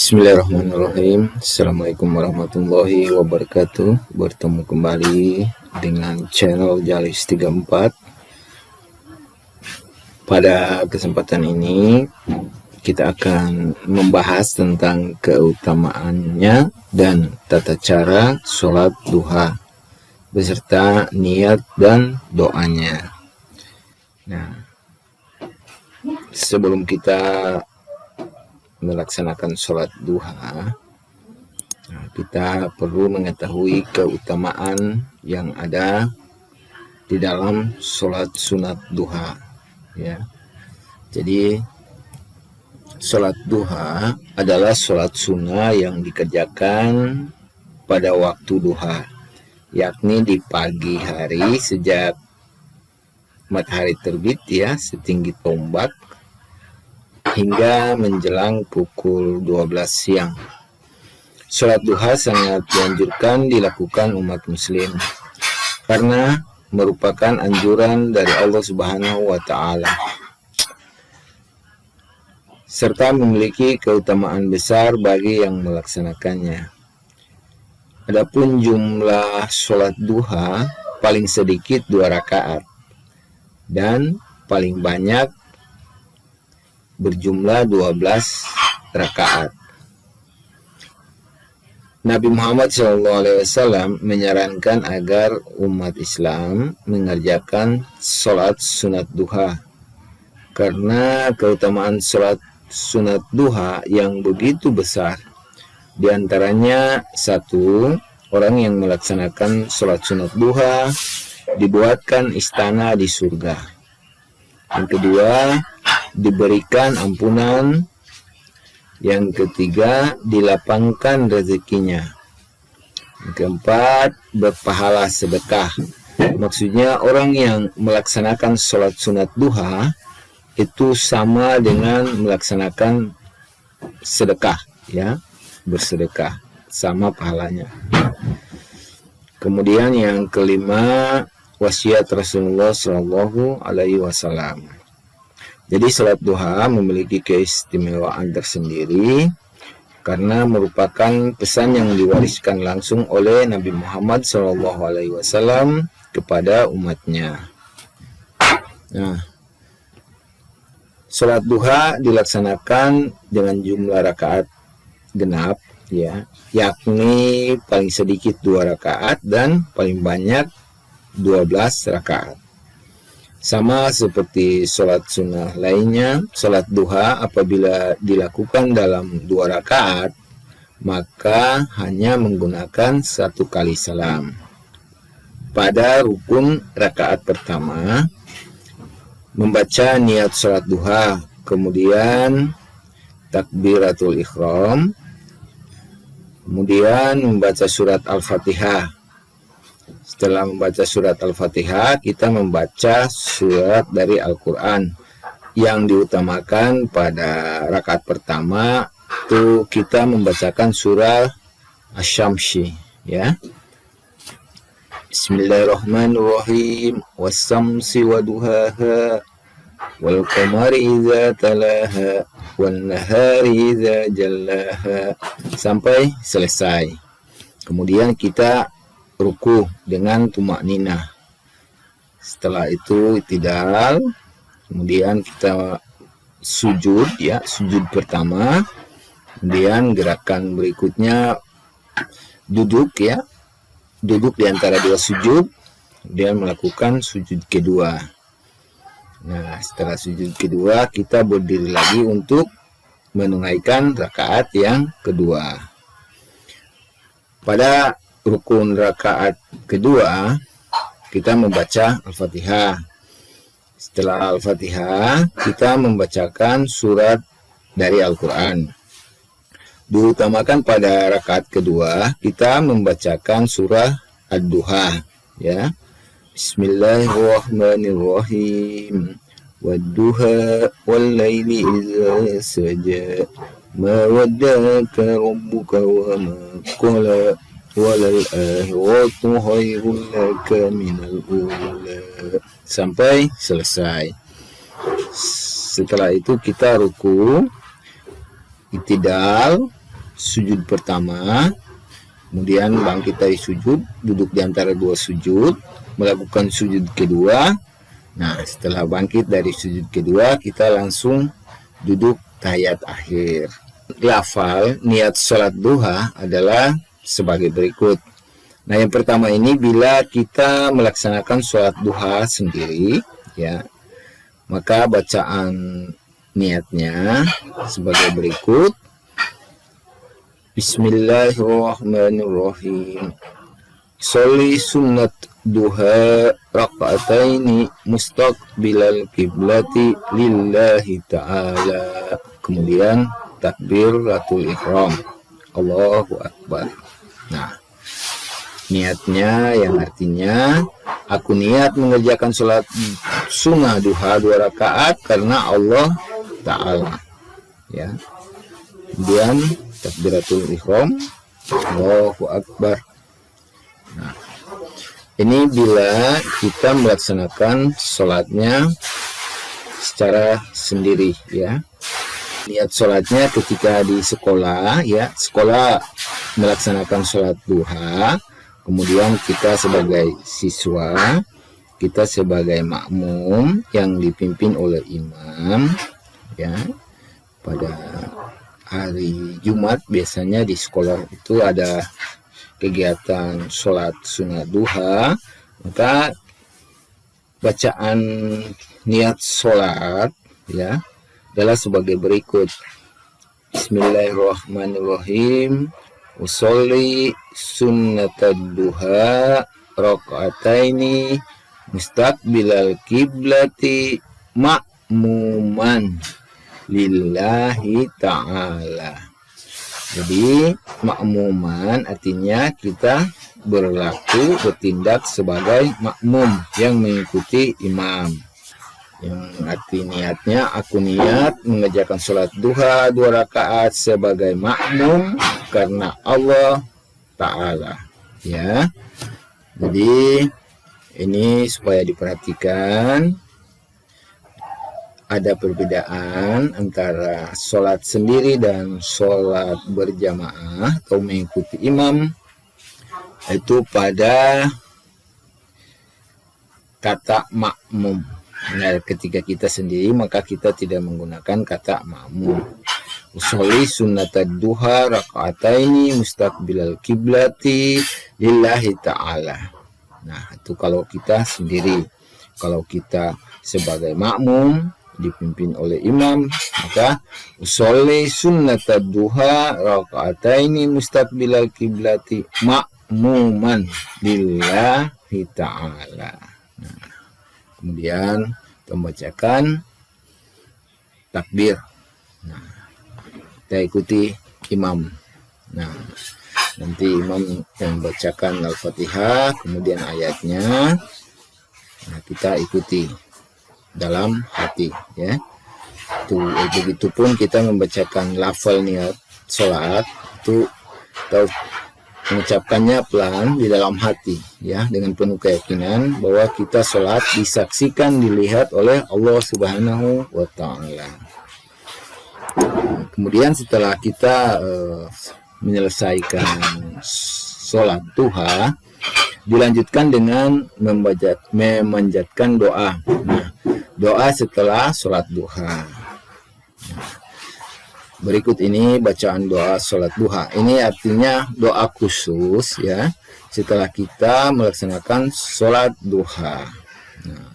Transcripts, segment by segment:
Bismillahirrahmanirrahim. Assalamualaikum warahmatullahi wabarakatuh. Bertemu kembali dengan channel Jalis 34. Pada kesempatan ini kita akan membahas tentang keutamaannya dan tata cara sholat duha beserta niat dan doanya. Nah, sebelum kita melaksanakan sholat duha, kita perlu mengetahui keutamaan yang ada di dalam sholat sunat duha, ya. Jadi sholat duha adalah sholat sunnah yang dikerjakan pada waktu duha, yakni di pagi hari sejak matahari terbit, ya, setinggi tombak, hingga menjelang pukul 12 siang. Sholat duha sangat dianjurkan dilakukan umat muslim karena merupakan anjuran dari Allah Subhanahu wa Ta'ala, serta memiliki keutamaan besar bagi yang melaksanakannya. Adapun jumlah sholat duha paling sedikit 2 rakaat dan paling banyak berjumlah 12 rakaat. Nabi Muhammad SAW menyarankan agar umat Islam mengerjakan sholat sunat duha karena keutamaan sholat sunat duha yang begitu besar. Di antaranya, 1. Orang yang melaksanakan sholat sunat duha dibuatkan istana di surga. Yang kedua, diberikan ampunan. Yang ketiga, dilapangkan rezekinya. Yang keempat, berpahala sedekah. Maksudnya orang yang melaksanakan sholat sunat duha itu sama dengan melaksanakan sedekah, ya, bersedekah, sama pahalanya. Kemudian yang kelima, wasiat Rasulullah SAW. Jadi sholat duha memiliki keistimewaan tersendiri karena merupakan pesan yang diwariskan langsung oleh Nabi Muhammad SAW kepada umatnya. Nah, sholat duha dilaksanakan dengan jumlah rakaat genap, ya, yakni paling sedikit 2 rakaat dan paling banyak 12 rakaat. Sama seperti sholat sunnah lainnya, sholat duha apabila dilakukan dalam 2 rakaat, maka hanya menggunakan 1 kali salam. Pada rukun rakaat pertama, membaca niat sholat duha, kemudian takbiratul ihram, kemudian membaca surat Al-Fatihah. Setelah membaca surat Al-Fatihah, kita membaca surat dari Al-Quran. Yang diutamakan pada rakaat pertama itu kita membacakan surah Asy-Syamsi, ya. Bismillahirrahmanirrahim. Was-samsi wa duhaha wal qamari idza talaha wan nahari idza jallaha, sampai selesai. Kemudian kita ruku dengan tumakninah. Setelah itu i'tidal, kemudian kita sujud, ya, sujud pertama. Kemudian gerakan berikutnya duduk, ya, duduk di antara 2 sujud, kemudian melakukan sujud kedua. Nah, setelah sujud kedua kita berdiri lagi untuk menunaikan rakaat yang kedua. Pada rukun rakaat kedua kita membaca Al-Fatihah. Setelah Al-Fatihah kita membacakan surat dari Al-Quran. Diutamakan pada rakaat kedua kita membacakan surah Ad-Duha, ya. Bismillahirrahmanirrahim. Wad-duha wal-laili idza saja ma waddaka rabbuka wa ma qala walal akhiratu khairul laka minal ula, sampai selesai. Setelah itu kita ruku, i'tidal, sujud pertama, kemudian bangkit dari sujud, duduk di antara dua sujud, melakukan sujud kedua. Nah, setelah bangkit dari sujud kedua, kita langsung duduk tahiyat akhir. Lafal niat sholat duha adalah sebagai berikut. Nah, yang pertama ini bila kita melaksanakan sholat duha sendiri, ya, maka bacaan niatnya sebagai berikut. Bismillahirrahmanirrahim. Sholli sunnat duha raka'ataini mustaqbilal kiblati lillahi ta'ala. Kemudian takbiratul ihram. Allahu akbar. Nah, niatnya yang artinya aku niat mengerjakan sholat sunnah duha 2 rakaat karena Allah Ta'ala, ya. Kemudian takbiratul ihram, Allahu akbar. Nah, ini bila kita melaksanakan sholatnya secara sendiri, ya. Niat sholatnya ketika di sekolah, ya, sekolah melaksanakan sholat duha. Kemudian kita sebagai siswa, kita sebagai makmum yang dipimpin oleh imam, ya. Pada hari Jumat biasanya di sekolah itu ada kegiatan sholat sunat duha, maka bacaan niat sholat, ya, adalah sebagai berikut. Bismillahirrahmanirrahim. Usolli sunnatad duha raka'ataini mustaqbilal kiblati ma'muman lillahi ta'ala. Jadi makmuman artinya kita bertindak sebagai makmum yang mengikuti imam. Yang arti niatnya, aku niat mengerjakan sholat duha 2 rakaat sebagai makmum karena Allah Ta'ala, ya. Jadi ini supaya diperhatikan, ada perbedaan antara sholat sendiri dan sholat berjamaah atau mengikuti imam, itu pada kata makmum. Nah, ketika kita sendiri maka kita tidak menggunakan kata makmum. Usolli sunnatad duha raka'ataini mustaqbilal kiblati lillahi ta'ala. Nah, itu kalau kita sendiri. Kalau kita sebagai makmum dipimpin oleh imam, maka usolli sunnatad duha raka'ataini mustaqbilal kiblati makmuman lillahi ta'ala. Nah, kemudian kita membacakan takbir. Nah, kita ikuti imam. Nah, nanti imam yang membacakan Al-Fatihah, kemudian ayatnya. Nah, kita ikuti dalam hati, ya. Begitupun kita membacakan lafal niat sholat itu atau mengucapkannya pelan di dalam hati, ya, dengan penuh keyakinan bahwa kita sholat disaksikan, dilihat oleh Allah Subhanahu wa Ta'ala. Kemudian setelah kita menyelesaikan sholat duha, dilanjutkan dengan memanjatkan doa. Nah, doa setelah sholat duha. Berikut ini bacaan doa sholat duha. Ini artinya doa khusus, ya, setelah kita melaksanakan sholat duha. Nah,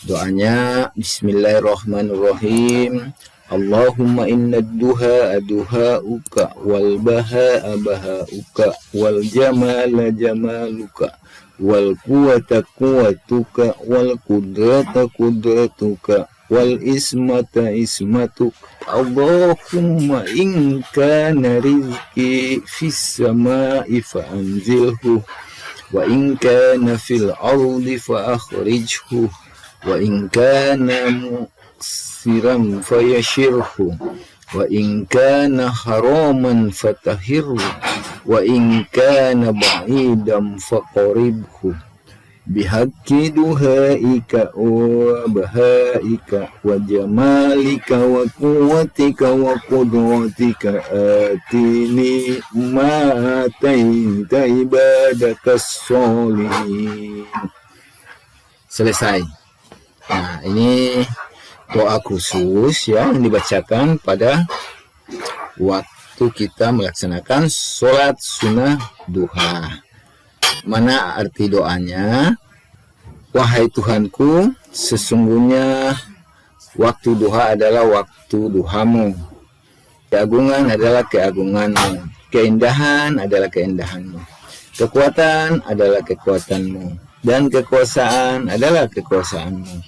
doanya Bismillahirrahmanirrahim. Allahumma inna duha duhauka wal baha bahauka wal jamala jamaluka wal quwata quwatuka wal qudrata qudratuka wal ismata ismatuk. Allahumma in kana rizqi fis samai fa anzilhu wa in kana fil ardi fa akhrijhu wa in kana musiran fayashirhu wa in kana haraman fatahirhu wa in kana ba'idan faqaribhu Bihaqqi duhaika wa bahaika wa jamalika wa quwwatika wa qudratika atini ma ataita ibadakas sholihin. Selesai. Nah, ini doa khusus ya yang dibacakan pada waktu kita melaksanakan sholat sunnah duha. Mana arti doanya? Wahai Tuhanku, sesungguhnya waktu duha adalah waktu duhamu, keagungan adalah keagunganmu, keindahan adalah keindahanmu, kekuatan adalah kekuatanmu, dan kekuasaan adalah kekuasaanmu,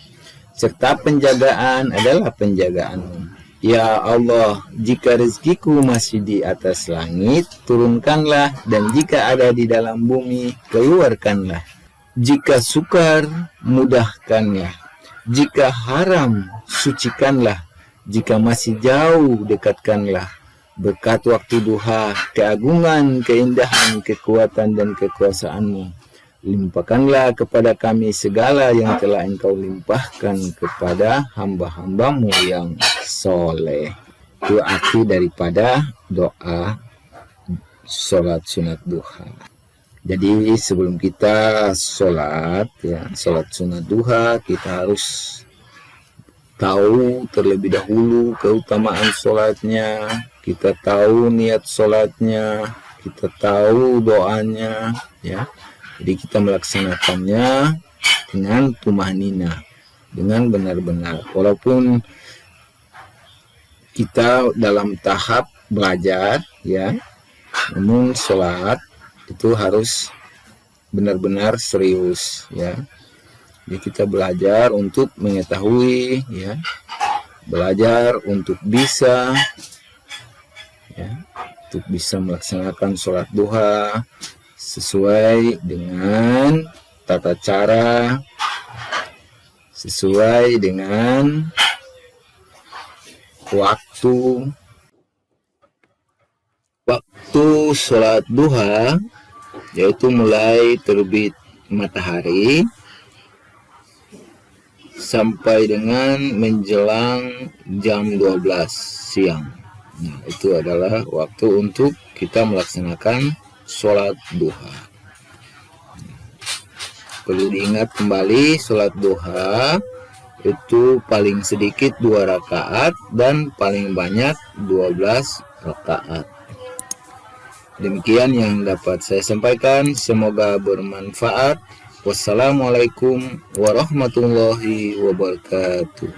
serta penjagaan adalah penjagaanmu. Ya Allah, jika rezekiku masih di atas langit, turunkanlah, dan jika ada di dalam bumi, keluarkanlah. Jika sukar, mudahkanlah. Jika haram, sucikanlah. Jika masih jauh, dekatkanlah. Berkat waktu duha, keagungan, keindahan, kekuatan, dan kekuasaanmu, limpahkanlah kepada kami segala yang telah Engkau limpahkan kepada hamba-hambamu yang soleh. Itu arti daripada doa sholat sunat duha. Jadi sebelum kita sholat sunat duha, kita harus tahu terlebih dahulu keutamaan sholatnya, kita tahu niat sholatnya, kita tahu doanya, ya. Jadi kita melaksanakannya dengan tumahnina, dengan benar-benar. Walaupun kita dalam tahap belajar, ya, namun sholat itu harus benar-benar serius, ya. Jadi kita belajar untuk mengetahui, ya, belajar untuk bisa, ya, untuk bisa melaksanakan sholat duha sesuai dengan tata cara, sesuai dengan waktu sholat duha, yaitu mulai terbit matahari sampai dengan menjelang jam 12 siang. Nah, itu adalah waktu untuk kita melaksanakan sholat duha. Perlu diingat kembali, sholat duha itu paling sedikit 2 rakaat dan paling banyak 12 rakaat. Demikian yang dapat saya sampaikan, semoga bermanfaat. Wassalamualaikum warahmatullahi wabarakatuh.